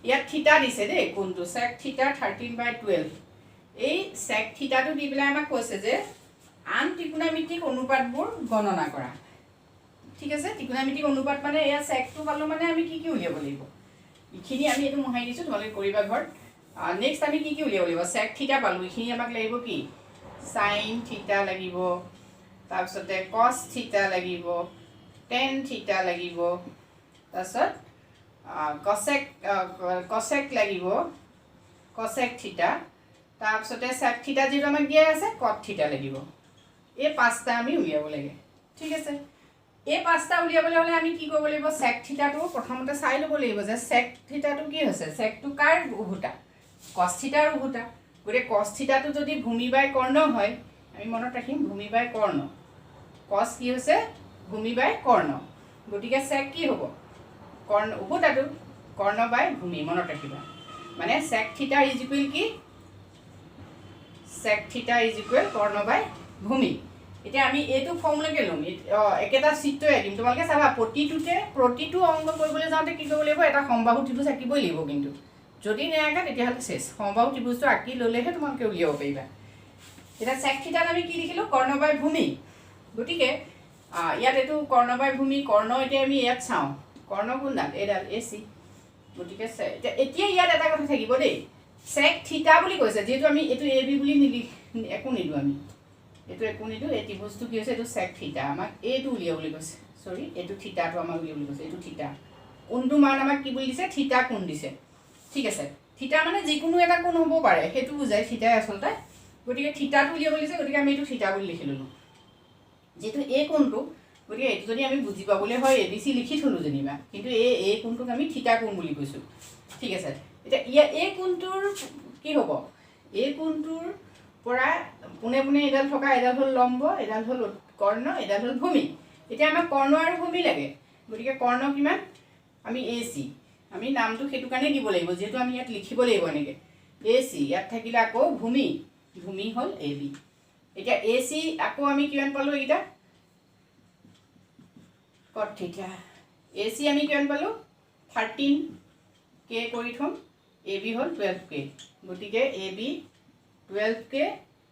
ইয়াত থিটা দিছে দেই কোনটো sec থিটা 13/12 এই sec থিটাটো দি পেলাই আমাক কৈছে যে আন ত্ৰিকোণমিতিক অনুপাতবোৰ গণনা কৰা ঠিক আছে ত্ৰিকোণমিতিক অনুপাত মানে এয়া sec টো পালো মানে আমি কি উলিয়াব লাগিব ইখিনি আমি এইটো মহাই দিছো তোমালোকে কৰিবা ঘৰত নেক্সট আমি কি উলিয়াব লাগিব sec থিটা পালো ইখিনি আমাক লাগিব কি sin থিটা লাগিব তাৰপিছতে cos থিটা লাগিব tan থিটা লাগিব তাৰপিছত cosec লাগিব cosec থিটা তাৰপিছতে sec থিটা যেটো আমাক দিয়া আছে cot থিটা লাগিব এই পাঁচটা আমি উলিয়াব লাগে ঠিক আছে এই পাঁচটা উলিয়াবলৈ হলে আমি কি কৰিব লাগিব sec থিটাটো প্ৰথমতে চাই ল'ব লাগিব যে sec থিটাটো কি হৈছে sec টো কাৰ উভুতা cos থিটাৰ উভুতা গৰে cos থিটাটো যদি ভূমি বাই কৰ্ণ হয় আমি মনত ৰাখিম ভূমি বাই কৰ্ণ cos কি হৈছে ভূমি বাই কৰ্ণ গতিকে sec কি হ'ব কৰ্ণ উভুতাটো কৰ্ণ বাই ভূমি মনত ৰাখিবা মানে sec থিটা ইজ ইকুৱেল কি sec থিটা ইজ ইকুৱেল কৰ্ণ বাই ভূমি এতিয়া আমি এইটো ফৰ্মুলাকে লম একেটা চিত্ৰই আঁকিম তোমালোকে চাবা প্ৰতিটো অংক কৰিবলৈ যাওঁতে কি কৰিব লাগিব এটা সমবাহু ত্ৰিভুজ আঁকিবই লাগিব কিন্তু যদি নেআঁকা তেতিয়াহ'লে শেষ সমবাহু ত্ৰিভুজটো আঁকি ল'লেহে তোমালোকে উলিয়াব পাৰিবা এটা sec থিটাত আমি কি লিখিলোঁ কৰ্ণ বাই ভূমি গতিকে ইয়াত এইটো কৰ্ণ বাই ভূমি কৰ্ণ এতিয়া আমি ইয়াত চাওঁ কৰ্ণ কোনডাল এইডাল AC গতিকে এতিয়া ইয়াত এটা কথা থাকিব দেই sec থিটা বুলি কৈছে যেহেতু আমি এইটো AB বুলি একো নিদিওঁ আমি এইটো একো নিদিওঁ এই ত্ৰিভুজটো কি হৈছে এইটো sec থিটা আমাক এইটো উলিয়াবলৈ কৈছে সৰি এইটো থিটাটো আমাক উলিয়াবলৈ কৈছে এইটো থিটা কোনটো মান আমাক কি বুলি দিছে থিটা কোণ দিছে ঠিক আছে থিটা মানে যিকোনো এটা কোণ হ'ব পাৰে সেইটো বুজায় থিটাই আচলতে গতিকে থিটাটো উলিয়াবলৈ দিছে গতিকে আমি এইটো থিটা বুলি লিখি ল'লোঁ যেহেতু এই কোণটো গতিকে এইটো যদি আমি বুজি পাবলৈ হয় ABC লিখি থ'লোঁ যেনিবা, কিন্তু এই কোণটোক আমি থিতা কোণ বুলি কৈছোঁ। ঠিক আছে, এতিয়া এই কোণটোৰ কি হ'ব? এই কোণটোৰ পৰা পোনে পোনে এডাল থকা, এডাল হ'ল লম্ব, এডাল হ'ল কৰ্ণ, এডাল হ'ল ভূমি। এতিয়া আমাক কৰ্ণ আৰু ভূমি লাগে, গতিকে কৰ্ণ কিমান? আমি AC, আমি নামটো সেইটো কাৰণে দিব লাগিব, যিহেতু আমি ইয়াত লিখিব লাগিব এনেকৈ AC। ইয়াত থাকিলে আকৌ ভূমি, ভূমি হ'ল AB। এতিয়া AC আকৌ আমি কিমান পালোঁ এইকেইটা? cot থিটা। AC আমি কিমান পালোঁ? 13K কৰি থ'ম, AB হ'ল 12K, গতিকে AB 12K,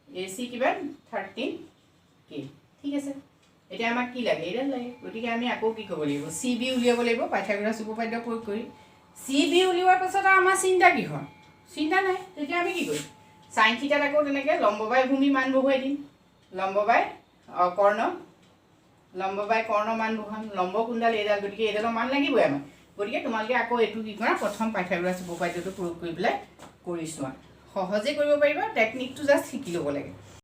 AC কিমান? 13K। ঠিক আছে, এতিয়া আমাক কি লাগে? এইডাল লাগে, গতিকে আমি আকৌ কি কৰিব লাগিব? CB উলিয়াব লাগিব পাইথাগোৰাছ উপপাদ্য প্ৰয়োগ কৰি। CB উলিওৱাৰ পাছত আৰু আমাৰ চিন্তা কিহৰ? চিন্তা নাই, তেতিয়া আমি কি কৰিম? চাইন থিটাত আকৌ তেনেকৈ লম্ব বাই ভূমি মান বহুৱাই দিম, লম্ব বাই কৰ্ণ, লম্ব বাই কৰ্ণ মান বহুৱাম, লম্ব কোণডাল এইডাল, গতিকে এইডালৰ মান লাগিবই আমাক। গতিকে তোমালোকে আকৌ এইটো কি কৰা? প্ৰথম পাইথাগোৰাছ উপপাদ্যটো প্ৰয়োগ কৰি পেলাই কৰি চোৱা, সহজে কৰিব পাৰিবা, টেকনিকটো জাষ্ট শিকি ল'ব লাগে।